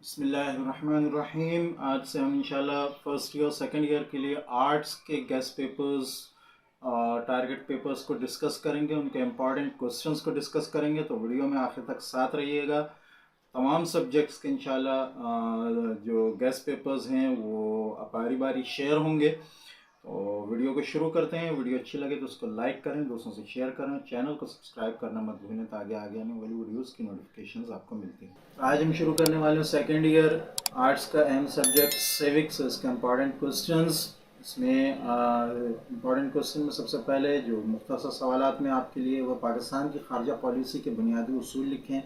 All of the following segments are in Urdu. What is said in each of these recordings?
بسم اللہ الرحمن الرحیم۔ آج سے ہم انشاءاللہ فرسٹ ایئر سیکنڈ ایئر کے لیے آرٹس کے گیسٹ پیپرز ٹارگٹ پیپرز کو ڈسکس کریں گے، ان کے امپورٹنٹ کوسچنز کو ڈسکس کریں گے، تو ویڈیو میں آخر تک ساتھ رہیے گا۔ تمام سبجیکٹس کے انشاءاللہ جو گیسٹ پیپرز ہیں وہ باری باری شیئر ہوں گے۔ تو ویڈیو کو شروع کرتے ہیں۔ ویڈیو اچھی لگے تو اس کو لائک کریں، دوستوں سے شیئر کریں، چینل کو سبسکرائب کرنا مت بھولیں تاکہ آگے آنے والی ویڈیوز کی نوٹیفیکیشنز آپ کو ملتی ہیں۔ آج ہم شروع کرنے والے ہیں سیکنڈ ایئر آرٹس کا اہم سبجیکٹ سیوکس، اس کے امپورٹنٹ کوسچنز۔ اس میں امپورٹنٹ کوسچن میں سب سے پہلے جو مختصر سوالات میں آپ کے لیے وہ پاکستان کی خارجہ پالیسی کے بنیادی اصول لکھیں،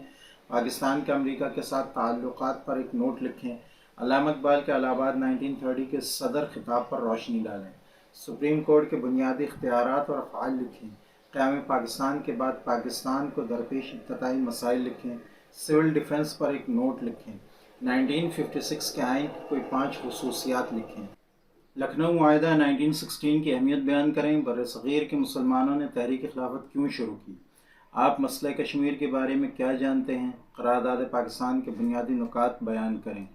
پاکستان کے امریکہ کے ساتھ تعلقات پر ایک نوٹ لکھیں، علامہ اقبال کے الہ آباد 1930 کے صدر خطاب پر روشنی ڈالیں، سپریم کورٹ کے بنیادی اختیارات اور افعال لکھیں، قیام پاکستان کے بعد پاکستان کو درپیش ابتدائی مسائل لکھیں، سول ڈیفنس پر ایک نوٹ لکھیں، 1956 کے آئین کی کوئی 5 خصوصیات لکھیں، لکھنؤ معاہدہ 1916 کی اہمیت بیان کریں، بر صغیر کے مسلمانوں نے تحریک خلافت کیوں شروع کی، آپ مسئلہ کشمیر کے بارے میں کیا جانتے ہیں، قرارداد پاکستان کے بنیادی نکات بیان کریں،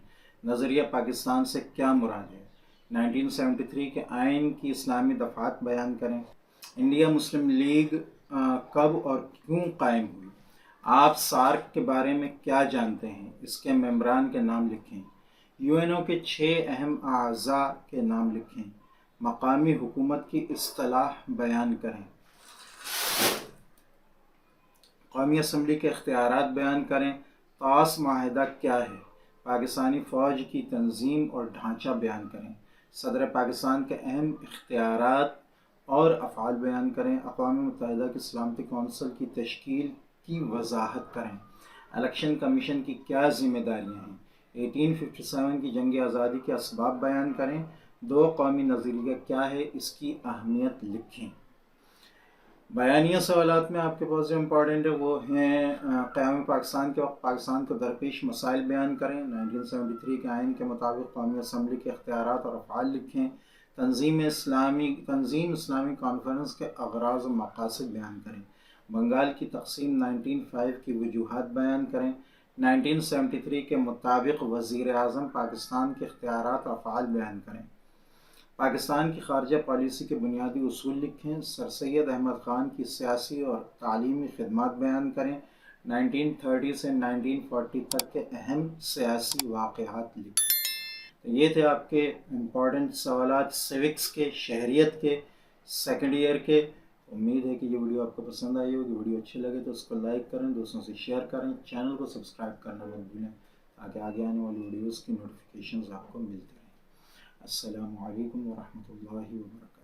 نظریہ پاکستان سے کیا مراد ہے، 1973 کے آئین کی اسلامی دفعات بیان کریں، انڈیا مسلم لیگ کب اور کیوں قائم ہوئی، آپ سارک کے بارے میں کیا جانتے ہیں، اس کے ممبران کے نام لکھیں، یو این او کے 6 اہم اعضاء کے نام لکھیں، مقامی حکومت کی اصطلاح بیان کریں، قومی اسمبلی کے اختیارات بیان کریں، طاس معاہدہ کیا ہے، پاکستانی فوج کی تنظیم اور ڈھانچہ بیان کریں، صدر پاکستان کے اہم اختیارات اور افعال بیان کریں، اقوام متحدہ کی سلامتی کونسل کی تشکیل کی وضاحت کریں، الیکشن کمیشن کی کیا ذمہ داریاں ہیں، 1857 کی جنگ آزادی کے اسباب بیان کریں، دو قومی نظریہ کیا ہے، اس کی اہمیت لکھیں۔ بیانیہ سوالات میں آپ کے پاس جو امپورٹنٹ ہے وہ ہیں قیام پاکستان کے وقت پاکستان کو درپیش مسائل بیان کریں، 1973 کے آئین کے مطابق قومی اسمبلی کے اختیارات اور افعال لکھیں، تنظیم اسلامی کانفرنس کے اغراض و مقاصد بیان کریں، بنگال کی تقسیم 1905 کی وجوہات بیان کریں، 1973 کے مطابق وزیر اعظم پاکستان کے اختیارات اور افعال بیان کریں، پاکستان کی خارجہ پالیسی کے بنیادی اصول لکھیں، سر سید احمد خان کی سیاسی اور تعلیمی خدمات بیان کریں، 1930 سے 1940 تک کے اہم سیاسی واقعات لکھیں۔ تو یہ تھے آپ کے امپورٹنٹ سوالات سیوکس کے، شہریت کے، سیکنڈ ایئر کے۔ امید ہے کہ یہ ویڈیو آپ کو پسند آئی ہوگی۔ ویڈیو اچھی لگے تو اس کو لائک کریں، دوستوں سے شیئر کریں، چینل کو سبسکرائب کرنا مت بھولیں تاکہ آگے آنے والی ویڈیوز کی نوٹیفیکیشنز آپ کو ملتی رہیں۔ السلام علیکم ورحمۃ اللہ وبرکاتہ۔